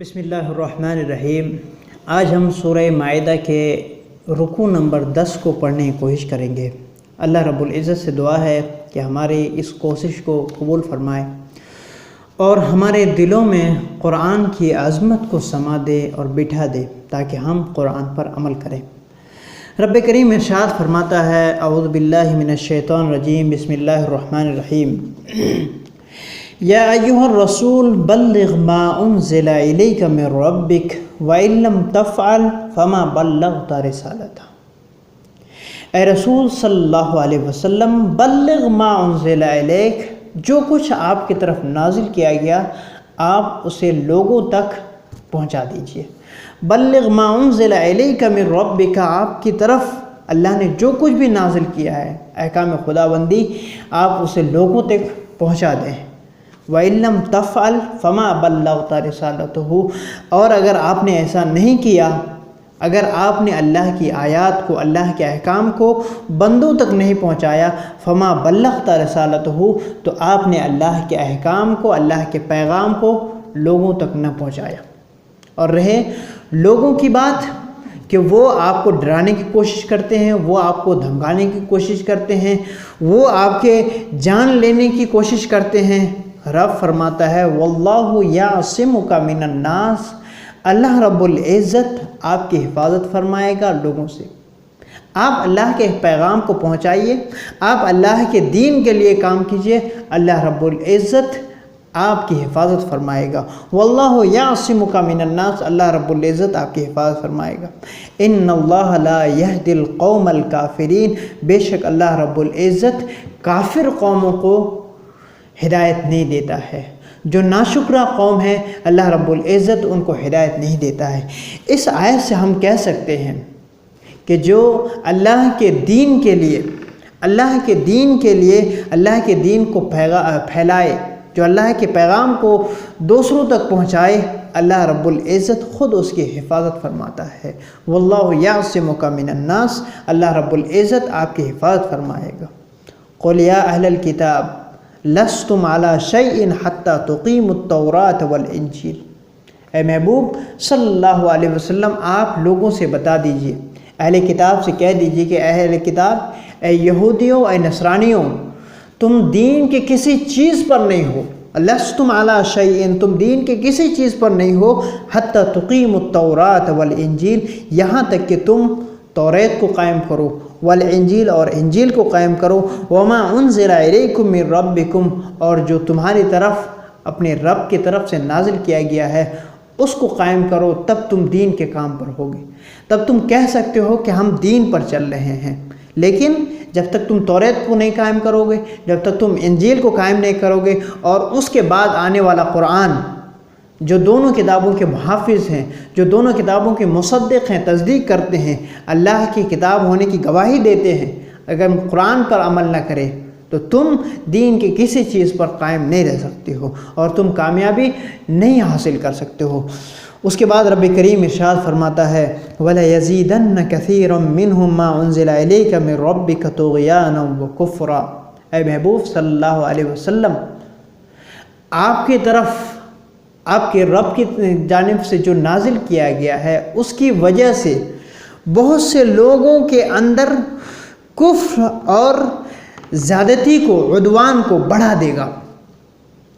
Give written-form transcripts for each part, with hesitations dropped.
بسم اللہ الرحمن الرحیم۔ آج ہم سورہ مائدہ کے رکوع نمبر 10 کو پڑھنے کی کوشش کریں گے۔ اللہ رب العزت سے دعا ہے کہ ہماری اس کوشش کو قبول فرمائے اور ہمارے دلوں میں قرآن کی عظمت کو سما دے اور بٹھا دے تاکہ ہم قرآن پر عمل کریں۔ رب کریم ارشاد فرماتا ہے، اعوذ باللہ من الشیطان الرجیم، بسم اللہ الرحمن الرحیم۔ یا ایھا الرسول بلغ ما انزل الیک من ربک وان لم تفعل فما بلغت رسالتہ۔ اے رسول صلی اللہ علیہ وسلم، بلغ ما انزل الیک، جو کچھ آپ کی طرف نازل کیا گیا آپ اسے لوگوں تک پہنچا دیجئے۔ بلغ ما انزل الیک من ربک، آپ کی طرف اللہ نے جو کچھ بھی نازل کیا ہے احکام خداوندی، آپ اسے لوگوں تک پہنچا دیں۔ وَإِن لَّمْ تَفْعَلْ فَمَا بَلَّغْتَ رِسَالَتَهُ، اور اگر آپ نے ایسا نہیں کیا، اگر آپ نے اللہ کی آیات کو، اللہ کے احکام کو بندوں تک نہیں پہنچایا، فَمَا بَلَّغْتَ رِسَالَتَهُ، تو آپ نے اللہ کے احکام کو، اللہ کے پیغام کو لوگوں تک نہ پہنچایا۔ اور رہے لوگوں کی بات کہ وہ آپ کو ڈرانے کی کوشش کرتے ہیں، وہ آپ کو دھمکانے کی کوشش کرتے ہیں، وہ آپ کے جان لینے کی کوشش کرتے ہیں، رب فرماتا ہے واللہ یعصمک من الناس، اللہ رب العزت آپ کی حفاظت فرمائے گا لوگوں سے۔ آپ اللہ کے پیغام کو پہنچائیے، آپ اللہ کے دین کے لیے کام کیجئے، اللہ رب العزت آپ کی حفاظت فرمائے گا۔ واللہ یعصمک من الناس، اللہ رب العزت آپ کی حفاظت فرمائے گا۔ ان اللہ لا یہدی القوم الکافرین، بے شک اللہ رب العزت کافر قوموں کو ہدایت نہیں دیتا ہے۔ جو ناشکرہ قوم ہے اللہ رب العزت ان کو ہدایت نہیں دیتا ہے۔ اس آیت سے ہم کہہ سکتے ہیں کہ جو اللہ کے دین کے لیے، اللہ کے دین کے لیے، اللہ کے دین کو پھیلائے، جو اللہ کے پیغام کو دوسروں تک پہنچائے، اللہ رب العزت خود اس کی حفاظت فرماتا ہے۔ واللہ یعصمک من الناس، اللہ رب العزت آپ کی حفاظت فرمائے گا۔ قل یا اہل الکتاب لستم علی شیء حتی تقیموا التوراۃ والانجیل، اے محبوب صلی اللہ علیہ وسلم آپ لوگوں سے بتا دیجئے، اہل کتاب سے کہہ دیجئے کہ اہل کتاب، اے یہودیوں، اے نصرانیوں، تم دین کے کسی چیز پر نہیں ہو، لستم علی شیء، تم دین کے کسی چیز پر نہیں ہو، حتی تقیموا التوراۃ والانجیل، یہاں تک کہ تم توریت کو قائم کرو، والانجیل، اور انجیل کو قائم کرو، وما انزل الیکم من ربکم، اور جو تمہاری طرف اپنے رب کی طرف سے نازل کیا گیا ہے اس کو قائم کرو، تب تم دین کے کام پر ہوگے، تب تم کہہ سکتے ہو کہ ہم دین پر چل رہے ہیں۔ لیکن جب تک تم توریت کو نہیں قائم کرو گے، جب تک تم انجیل کو قائم نہیں کرو گے، اور اس کے بعد آنے والا قرآن جو دونوں کتابوں کے محافظ ہیں، جو دونوں کتابوں کے مصدق ہیں، تصدیق کرتے ہیں، اللہ کی کتاب ہونے کی گواہی دیتے ہیں، اگر قرآن پر عمل نہ کرے تو تم دین کی کسی چیز پر قائم نہیں رہ سکتے ہو اور تم کامیابی نہیں حاصل کر سکتے ہو۔ اس کے بعد رب کریم ارشاد فرماتا ہے وَلَيَزِيدَنَّ كَثِيرًا مِّنْهُمْ مَا أُنزِلَ إِلَيْكَ مِن رَبِّكَ طُغْيَانًا وَكُفْرًا، اے محبوب صلی اللہ علیہ وسلم آپ کی طرف، آپ کے رب کی جانب سے جو نازل کیا گیا ہے اس کی وجہ سے بہت سے لوگوں کے اندر کفر اور زیادتی کو، عدوان کو بڑھا دے گا۔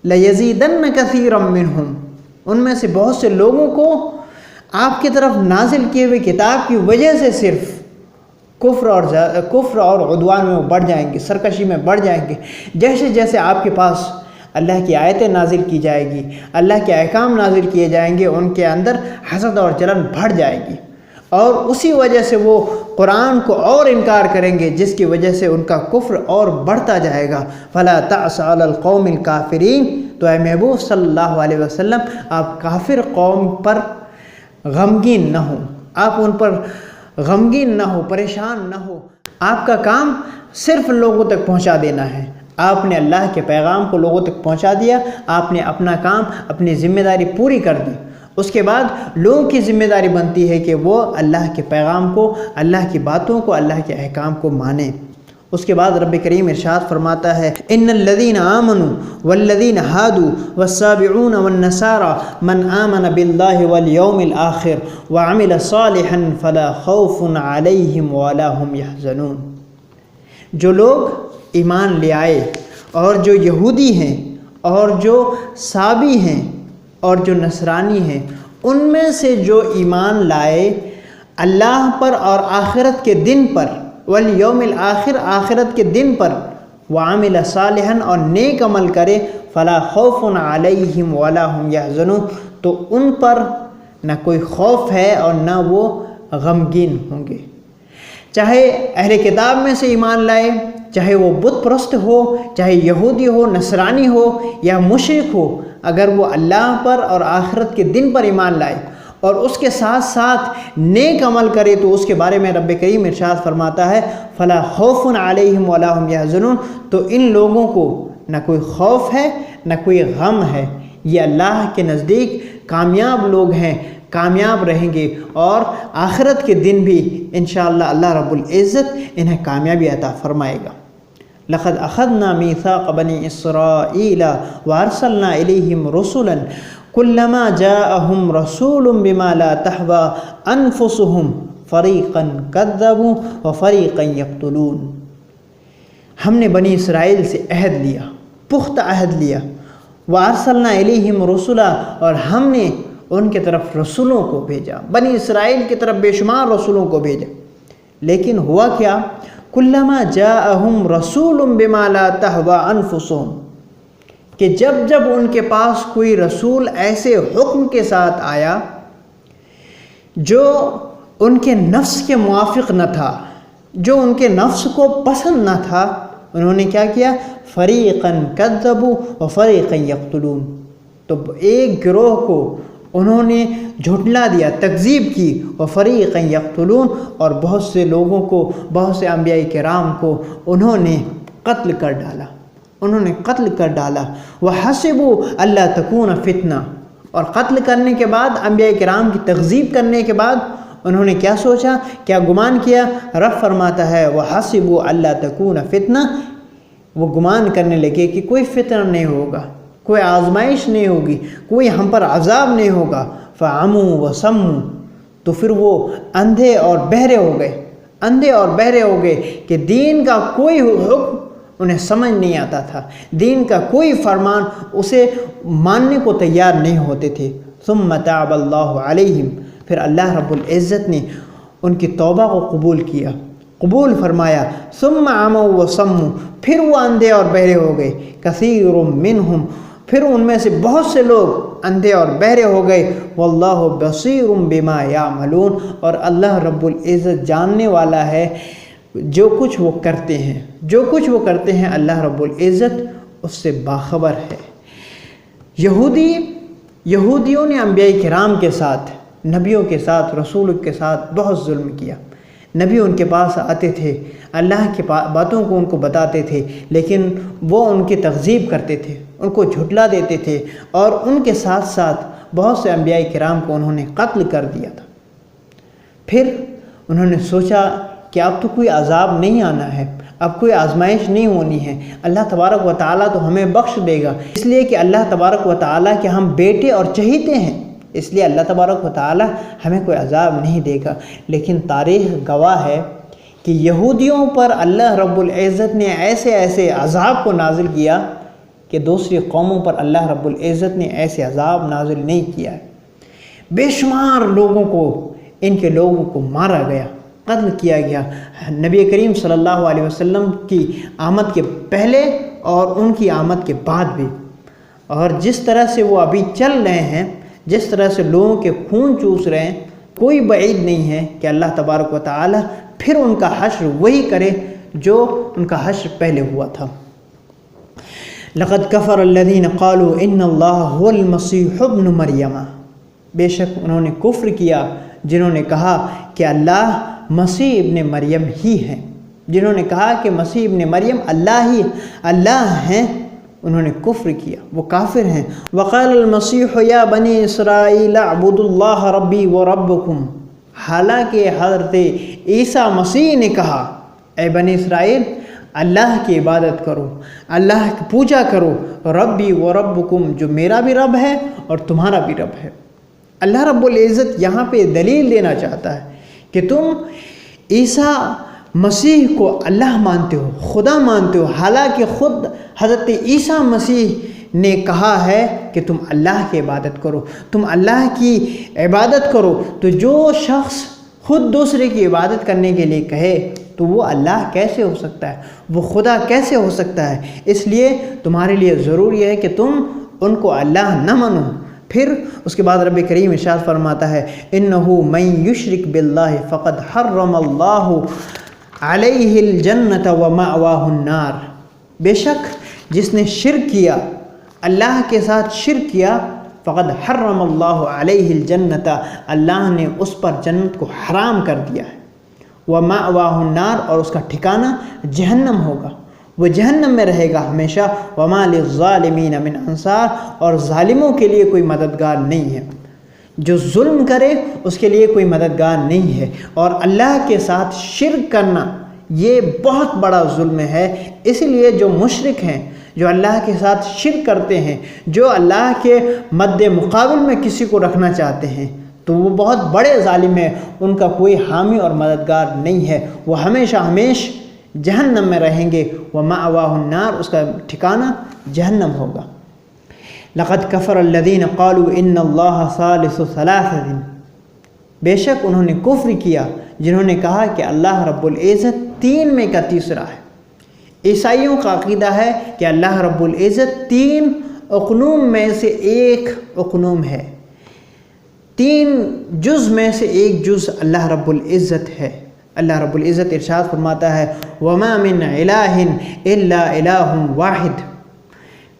لَيَزِيدَنَّ كَثِيرًا مِّنْهُمْ، ان میں سے بہت سے لوگوں کو آپ کی طرف نازل کیے ہوئے کتاب کی وجہ سے صرف کفر اور عدوان میں وہ بڑھ جائیں گے، سرکشی میں بڑھ جائیں گے۔ جیسے جیسے آپ کے پاس اللہ کی آیتیں نازل کی جائے گی، اللہ کے احکام نازل کیے جائیں گے، ان کے اندر حسد اور جلن بڑھ جائے گی، اور اسی وجہ سے وہ قرآن کو اور انکار کریں گے، جس کی وجہ سے ان کا کفر اور بڑھتا جائے گا۔ فَلَا تَعْسَ عَلَى الْقَوْمِ الْكَافِرِينَ، تو اے محبوب صلی اللہ علیہ وسلم آپ کافر قوم پر غمگین نہ ہوں، آپ ان پر غمگین نہ ہو، پریشان نہ ہو۔ آپ کا کام صرف لوگوں تک پہنچا دینا ہے۔ آپ نے اللہ کے پیغام کو لوگوں تک پہنچا دیا، آپ نے اپنا کام، اپنی ذمہ داری پوری کر دی۔ اس کے بعد لوگوں کی ذمہ داری بنتی ہے کہ وہ اللہ کے پیغام کو، اللہ کی باتوں کو، اللہ کے احکام کو مانیں۔ اس کے بعد رب کریم ارشاد فرماتا ہے ان الذین آمنوا والذین ہادوا والسابعون والنصارى من آمن باللہ والیوم الآخر وعمل صالحا فلا خوف علیہم ولا هم يحزنون۔ جو لوگ ایمان لے آئے اور جو یہودی ہیں اور جو سابی ہیں اور جو نصرانی ہیں، ان میں سے جو ایمان لائے اللہ پر اور آخرت کے دن پر، والیوم الآخر، آخرت کے دن پر، وعمل صالحا، اور نیک عمل کرے، فلا خوف علیہم ولا هم یحزنون، تو ان پر نہ کوئی خوف ہے اور نہ وہ غمگین ہوں گے۔ چاہے اہل کتاب میں سے ایمان لائے، چاہے وہ بت پرست ہو، چاہے یہودی ہو، نصرانی ہو یا مشرک ہو، اگر وہ اللہ پر اور آخرت کے دن پر ایمان لائے اور اس کے ساتھ ساتھ نیک عمل کرے، تو اس کے بارے میں رب کریم ارشاد فرماتا ہے فلا خوف علیہم ولا هم یحزنون، تو ان لوگوں کو نہ کوئی خوف ہے نہ کوئی غم ہے، یہ اللہ کے نزدیک کامیاب لوگ ہیں، کامیاب رہیں گے، اور آخرت کے دن بھی انشاءاللہ اللہ رب العزت انہیں کامیابی عطا فرمائے گا۔ لقد اخذنا میثاق بنی اسرائیل وارسلنا الیہم رسلا کلما جاءہم رسول بما لا تہوی انفسہم فریقا کذبوا وفریقا یقتلون۔ ہم نے بنی اسرائیل سے عہد لیا، پختہ عہد لیا، وارسلنا الیہم رسلا، اور ہم نے ان کے طرف رسولوں کو بھیجا، بنی اسرائیل کی طرف بے شمار رسولوں کو بھیجا، لیکن ہوا کیا؟ کلما جاءہم رسول بما لا تہوی انفسہم، کہ جب جب ان کے پاس کوئی رسول ایسے حکم کے ساتھ آیا جو ان کے نفس کے موافق نہ تھا، جو ان کے نفس کو پسند نہ تھا، انہوں نے کیا کیا؟ فریقاً کذبوا وفریقاً یقتلون، تو ایک گروہ کو انہوں نے جھٹلا دیا، تکذیب کی، وفریقاً یقتلون، اور بہت سے لوگوں کو، بہت سے انبیاء کرام کو انہوں نے قتل کر ڈالا، انہوں نے قتل کر ڈالا۔ وحسبوا الا تکون فتنہ، اور قتل کرنے کے بعد، انبیاء کرام کی تکذیب کرنے کے بعد انہوں نے کیا سوچا، کیا گمان کیا؟ رب فرماتا ہے وحسبوا الا تکون فتنہ، وہ گمان کرنے لگے کہ کوئی فتنہ نہیں ہوگا، کوئی آزمائش نہیں ہوگی، کوئی ہم پر عذاب نہیں ہوگا۔ فعموا وصموا، تو پھر وہ اندھے اور بہرے ہو گئے، اندھے اور بہرے ہو گئے کہ دین کا کوئی حکم انہیں سمجھ نہیں آتا تھا، دین کا کوئی فرمان اسے ماننے کو تیار نہیں ہوتے تھے۔ ثم تاب اللہ علیہم، پھر اللہ رب العزت نے ان کی توبہ کو قبول کیا، قبول فرمایا۔ ثم عموا وصموا، پھر وہ اندھے اور بہرے ہو گئے۔ کثیر منہم، پھر ان میں سے بہت سے لوگ اندھے اور بہرے ہو گئے۔ واللہ بصیر بما یعملون، اور اللہ رب العزت جاننے والا ہے جو کچھ وہ کرتے ہیں، جو کچھ وہ کرتے ہیں اللہ رب العزت اس سے باخبر ہے۔ یہودیوں نے انبیاء کرام کے ساتھ، نبیوں کے ساتھ، رسولوں کے ساتھ بہت ظلم کیا۔ نبی ان کے پاس آتے تھے، اللہ کی باتوں کو ان کو بتاتے تھے، لیکن وہ ان کی تکذیب کرتے تھے، ان کو جھٹلا دیتے تھے، اور ان کے ساتھ ساتھ بہت سے انبیاء کرام کو انہوں نے قتل کر دیا تھا۔ پھر انہوں نے سوچا کہ اب تو کوئی عذاب نہیں آنا ہے، اب کوئی آزمائش نہیں ہونی ہے، اللہ تبارک و تعالیٰ تو ہمیں بخش دے گا، اس لیے کہ اللہ تبارک و تعالیٰ کے ہم بیٹے اور چہیتے ہیں، اس لیے اللہ تبارک و تعالیٰ ہمیں کوئی عذاب نہیں دے گا۔ لیکن تاریخ گواہ ہے کہ یہودیوں پر اللہ رب العزت نے ایسے ایسے عذاب کو نازل کیا کہ دوسری قوموں پر اللہ رب العزت نے ایسے عذاب نازل نہیں کیا ہے۔ بے شمار لوگوں کو، ان کے لوگوں کو مارا گیا، قتل کیا گیا، نبی کریم صلی اللہ علیہ وسلم کی آمد کے پہلے اور ان کی آمد کے بعد بھی۔ اور جس طرح سے وہ ابھی چل رہے ہیں، جس طرح سے لوگوں کے خون چوس رہے ہیں، کوئی بعید نہیں ہے کہ اللہ تبارک و تعالی پھر ان کا حشر وہی کرے جو ان کا حشر پہلے ہوا تھا۔ لقد کفر الذین قالوا ان اللہ هو المسیح ابن مریم، بے شک انہوں نے کفر کیا جنہوں نے کہا کہ اللہ مسیح ابن مریم ہی ہیں، جنہوں نے کہا کہ مسیح ابن مریم اللہ ہیں، انہوں نے کفر کیا، وہ کافر ہیں۔ وقال المسیح یا بنی اسرائیل اعبدوا اللہ ربی وربکم، حالانکہ حضرت عیسیٰ مسیح نے کہا اے بنی اسرائیل اللہ کی عبادت کرو، اللہ کی پوجا کرو، ربی و ربکم، جو میرا بھی رب ہے اور تمہارا بھی رب ہے۔ اللہ رب العزت یہاں پہ دلیل دینا چاہتا ہے کہ تم عیسیٰ مسیح کو اللہ مانتے ہو، خدا مانتے ہو، حالانکہ خود حضرت عیسیٰ مسیح نے کہا ہے کہ تم اللہ کی عبادت کرو، تم اللہ کی عبادت کرو۔ تو جو شخص خود دوسرے کی عبادت کرنے کے لیے کہے تو وہ اللہ کیسے ہو سکتا ہے، وہ خدا کیسے ہو سکتا ہے؟ اس لیے تمہارے لیے ضروری ہے کہ تم ان کو اللہ نہ مانو۔ پھر اس کے بعد رب کریم ارشاد فرماتا ہے انہ من یشرک باللہ فقد حرم اللہ علیہ الجنۃ ومأواہ النار، بے شک جس نے شرک کیا، اللہ کے ساتھ شرک کیا، فقد حرم اللہ علیہ الجنۃ، اللہ نے اس پر جنت کو حرام کر دیا ہے، ومأواہ النار، اور اس کا ٹھکانہ جہنم ہوگا، وہ جہنم میں رہے گا ہمیشہ، وما للظالمین من انصار، اور ظالموں کے لیے کوئی مددگار نہیں ہے، جو ظلم کرے اس کے لیے کوئی مددگار نہیں ہے۔ اور اللہ کے ساتھ شرک کرنا یہ بہت بڑا ظلم ہے، اس لیے جو مشرک ہیں، جو اللہ کے ساتھ شرک کرتے ہیں، جو اللہ کے مد مقابل میں کسی کو رکھنا چاہتے ہیں، تو وہ بہت بڑے ظالم ہیں، ان کا کوئی حامی اور مددگار نہیں ہے، وہ ہمیشہ جہنم میں رہیں گے، ومأواہ النار، اس کا ٹھکانہ جہنم ہوگا۔ لقد کفر الذین قالوا ان اللہ ثالث ثلاثۃ، بے شک انہوں نے کفر کیا جنہوں نے کہا کہ اللہ رب العزت تین میں کا تیسرا ہے۔ عیسائیوں کا عقیدہ ہے کہ اللہ رب العزت تین اقنوم میں سے ایک اقنوم ہے، تین جز میں سے ایک جز اللہ رب العزت ہے۔ اللہ رب العزت ارشاد فرماتا ہے وَمَا مِنْ إِلَٰهٍ إِلَّا إِلَٰهٌ واحد،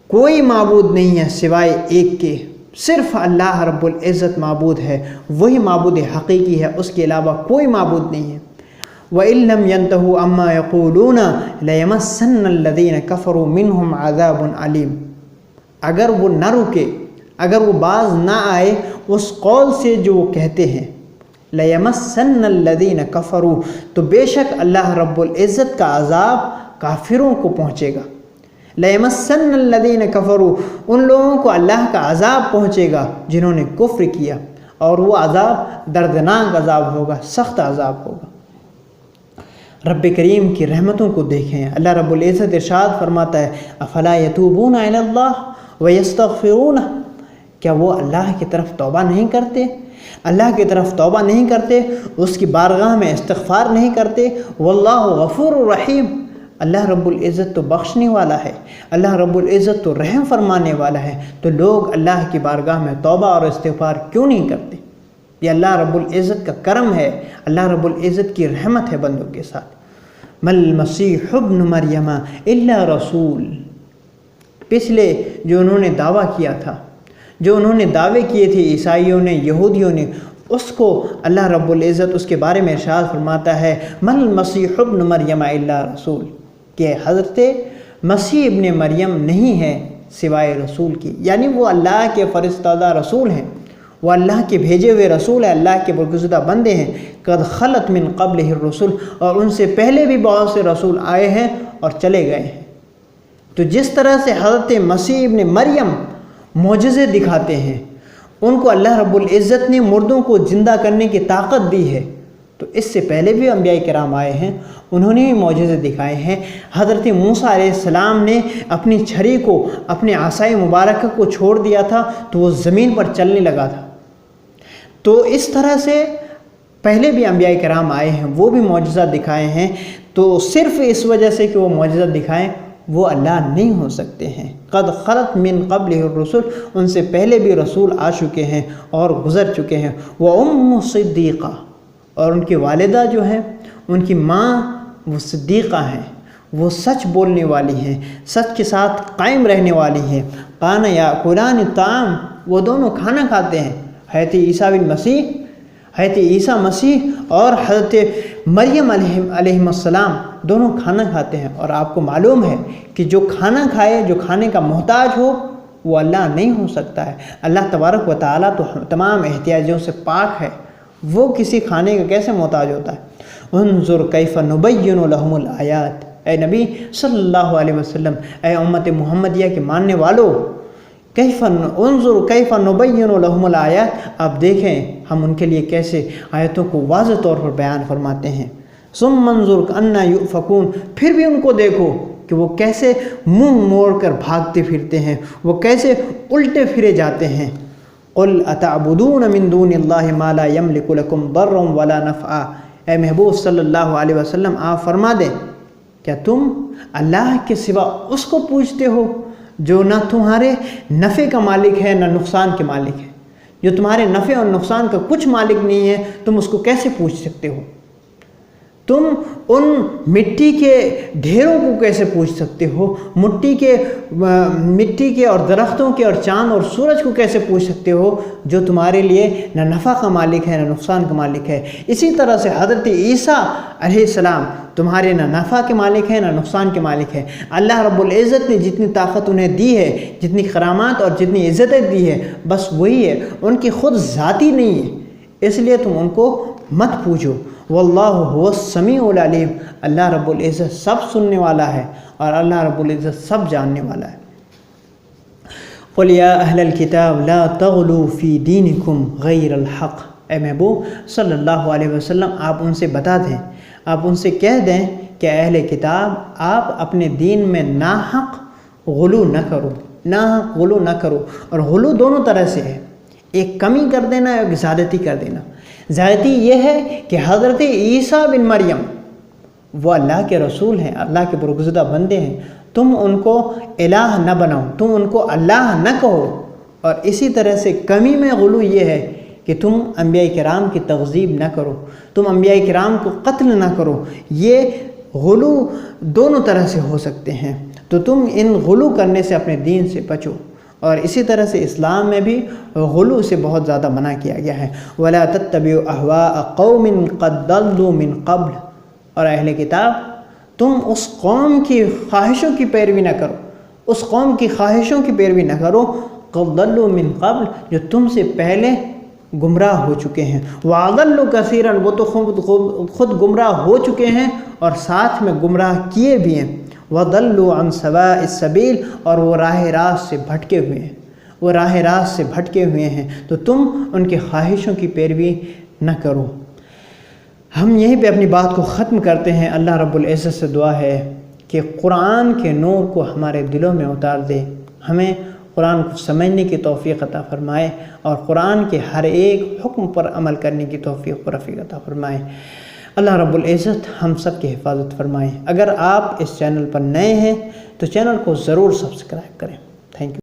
کوئی معبود نہیں ہے سوائے ایک کے، صرف اللہ رب العزت معبود ہے، وہی معبود حقیقی ہے، اس کے علاوہ کوئی معبود نہیں ہے۔ وَإِن لَّمْ يَنْتَهُوا عَمَّا يَقُولُونَ لَيَمَسَّنَّ الَّذِينَ كَفَرُوا مِنْهُمْ عَذَابٌ عَلِيمٌ، اگر وہ نہ رکے، اگر وہ باز نہ آئے اس قول سے جو وہ کہتے ہیں، لَيَمَسَّنَّ الَّذِينَ كَفَرُوا، تو بے شک اللہ رب العزت کا عذاب کافروں کو پہنچے گا۔ لَيَمَسَّنَّ الَّذِينَ كَفَرُوا، ان لوگوں کو اللہ کا عذاب پہنچے گا جنہوں نے کفر کیا، اور وہ عذاب دردناک عذاب ہوگا، سخت عذاب ہوگا۔ رب کریم کی رحمتوں کو دیکھیں، اللہ رب العزت ارشاد فرماتا ہے افلا یتوبون الی اللہ ویستغفرون، کیا وہ اللہ کی طرف توبہ نہیں کرتے، اللہ کی طرف توبہ نہیں کرتے، اس کی بارگاہ میں استغفار نہیں کرتے؟ واللہ غفور الرحیم، اللہ رب العزت تو بخشنے والا ہے، اللہ رب العزت تو رحم فرمانے والا ہے، تو لوگ اللہ کی بارگاہ میں توبہ اور استغفار کیوں نہیں کرتے؟ یہ اللہ رب العزت کا کرم ہے، اللہ رب العزت کی رحمت ہے بندوں کے ساتھ۔ مَا الْمَسِيحُ ابْنُ مَرْيَمَ إِلَّا رَسُولٌ، پچھلے جو انہوں نے دعویٰ کیا تھا، جو انہوں نے دعوے کیے تھے عیسائیوں نے، یہودیوں نے، اس کو اللہ رب العزت اس کے بارے میں ارشاد فرماتا ہے مَا الْمَسِيحُ ابْنُ مَرْيَمَ إِلَّا رَسُولٌ، کہ حضرت مسیح ابن مریم نہیں ہے سوائے رسول کی، یعنی وہ اللہ کے فرستادہ رسول ہیں، وہ اللہ کے بھیجے ہوئے رسول ہیں، اللہ کے برگزیدہ بندے ہیں۔ قد خلت من قبلہ الرسل، اور ان سے پہلے بھی بہت سے رسول آئے ہیں اور چلے گئے ہیں۔ تو جس طرح سے حضرت مسیح ابن مریم معجزے دکھاتے ہیں، ان کو اللہ رب العزت نے مردوں کو زندہ کرنے کی طاقت دی ہے، تو اس سے پہلے بھی انبیاء کرام آئے ہیں، انہوں نے بھی معجزے دکھائے ہیں۔ حضرت موسیٰ علیہ السلام نے اپنی چھری کو، اپنے عصائے مبارکہ کو چھوڑ دیا تھا تو وہ زمین پر چلنے لگا تھا۔ تو اس طرح سے پہلے بھی انبیاء کرام آئے ہیں، وہ بھی معجزہ دکھائے ہیں، تو صرف اس وجہ سے کہ وہ معجزہ دکھائیں وہ اللہ نہیں ہو سکتے ہیں۔ قد خلت من قبلہ الرسل، ان سے پہلے بھی رسول آ چکے ہیں اور گزر چکے ہیں۔ وَأُمُّ صِدِّيقَةٌ، اور ان کی والدہ جو ہیں، ان کی ماں وہ صدیقہ ہیں، وہ سچ بولنے والی ہیں، سچ کے ساتھ قائم رہنے والی ہیں۔ قَانَ يَأْكُلَانِ الطَّعَامَ، وہ دونوں کھانا کھاتے ہیں، حضرت عیسیٰ بن مسیح، حضرت عیسیٰ مسیح اور حضرت مریم علیہ السلام دونوں کھانا کھاتے ہیں۔ اور آپ کو معلوم ہے کہ جو کھانا کھائے، جو کھانے کا محتاج ہو، وہ اللہ نہیں ہو سکتا ہے۔ اللہ تبارک و تعالیٰ تو تمام احتیاجوں سے پاک ہے، وہ کسی کھانے کا کیسے محتاج ہوتا ہے؟ انظر کیف نبین لہم الآیات، اے نبی صلی اللہ علیہ وسلم، اے امت محمدیہ کے ماننے والو، کیف انظر کیف نبین لہم الآیات، آپ دیکھیں ہم ان کے لیے کیسے آیتوں کو واضح طور پر بیان فرماتے ہیں۔ ثم انظر انا یؤفکون، پھر بھی ان کو دیکھو کہ وہ کیسے منہ موڑ کر بھاگتے پھرتے ہیں، وہ کیسے الٹے پھرے جاتے ہیں۔ قل اتعبدون من دون اللہ ما لا یملک لکم ضرا ولا نفعا، اے محبوب صلی اللہ علیہ وسلم آپ فرما دیں، کیا تم اللہ کے سوا اس کو پوجتے ہو جو نہ تمہارے نفع کا مالک ہے نہ نقصان کے مالک ہے؟ جو تمہارے نفع اور نقصان کا کچھ مالک نہیں ہے، تم اس کو کیسے پوج سکتے ہو؟ تم ان مٹی کے ڈھیروں کو کیسے پوچھ سکتے ہو؟ مٹی کے اور درختوں کے اور چاند اور سورج کو کیسے پوچھ سکتے ہو جو تمہارے لیے نہ نفع کا مالک ہے نہ نقصان کا مالک ہے؟ اسی طرح سے حضرت عیسیٰ علیہ السلام تمہارے نہ نفع کے مالک ہیں نہ نقصان کے مالک ہے۔ اللہ رب العزت نے جتنی طاقت انہیں دی ہے، جتنی کرامات اور جتنی عزتیں دی ہے، بس وہی ہے، ان کی خود ذاتی نہیں ہے، اس لیے تم ان کو مت پوجو۔ واللہ هو السمیع العلیم، اللہ رب العزت سب سننے والا ہے اور اللہ رب العزت سب جاننے والا ہے۔ قل یا اہل الکتاب لا تغلوا فی دینکم غیر الحق، اے محبوب صلی اللہ علیہ وسلم آپ ان سے بتا دیں، آپ ان سے کہہ دیں کہ اہل کتاب آپ اپنے دین میں ناحق غلو نہ کرو، ناحق غلو نہ کرو۔ اور غلو دونوں طرح سے ہے، ایک کمی کر دینا ایک زیادتی کر دینا۔ زیادتی یہ ہے کہ حضرت عیسیٰ بن مریم وہ اللہ کے رسول ہیں، اللہ کے برگزیدہ بندے ہیں، تم ان کو الہ نہ بناؤ، تم ان کو اللہ نہ کہو۔ اور اسی طرح سے کمی میں غلو یہ ہے کہ تم انبیاء کرام کی تغذیب نہ کرو، تم انبیاء کرام کو قتل نہ کرو۔ یہ غلو دونوں طرح سے ہو سکتے ہیں، تو تم ان غلو کرنے سے اپنے دین سے بچو۔ اور اسی طرح سے اسلام میں بھی غلو سے بہت زیادہ منع کیا گیا ہے۔ وَلَا تَتَّبِعُوا أَهْوَاءَ قَوْمٍ قَدْ ضَلُّوا مِنْ قَبْلُ، اور اہل کتاب تم اس قوم کی خواہشوں کی پیروی نہ کرو، اس قوم کی خواہشوں کی پیروی نہ کرو قَدْ ضَلُّوا مِنْ قَبْلُ، جو تم سے پہلے گمراہ ہو چکے ہیں۔ وَأَضَلُّوا كَثِيرًا، وہ تو خود گمراہ ہو چکے ہیں اور ساتھ میں گمراہ کیے بھی ہیں۔ وَضَلُّوا عَنْ سَوَاءِ السَّبِيلِ، اور وہ راہ راست سے بھٹکے ہوئے ہیں، وہ راہ راست سے بھٹکے ہوئے ہیں، تو تم ان کے خواہشوں کی پیروی نہ کرو۔ ہم یہیں پہ اپنی بات کو ختم کرتے ہیں۔ اللہ رب العزت سے دعا ہے کہ قرآن کے نور کو ہمارے دلوں میں اتار دے، ہمیں قرآن کو سمجھنے کی توفیق عطا فرمائے اور قرآن کے ہر ایک حکم پر عمل کرنے کی توفیق و رفیق عطا فرمائے۔ اللہ رب العزت ہم سب کی حفاظت فرمائے۔ اگر آپ اس چینل پر نئے ہیں تو چینل کو ضرور سبسکرائب کریں۔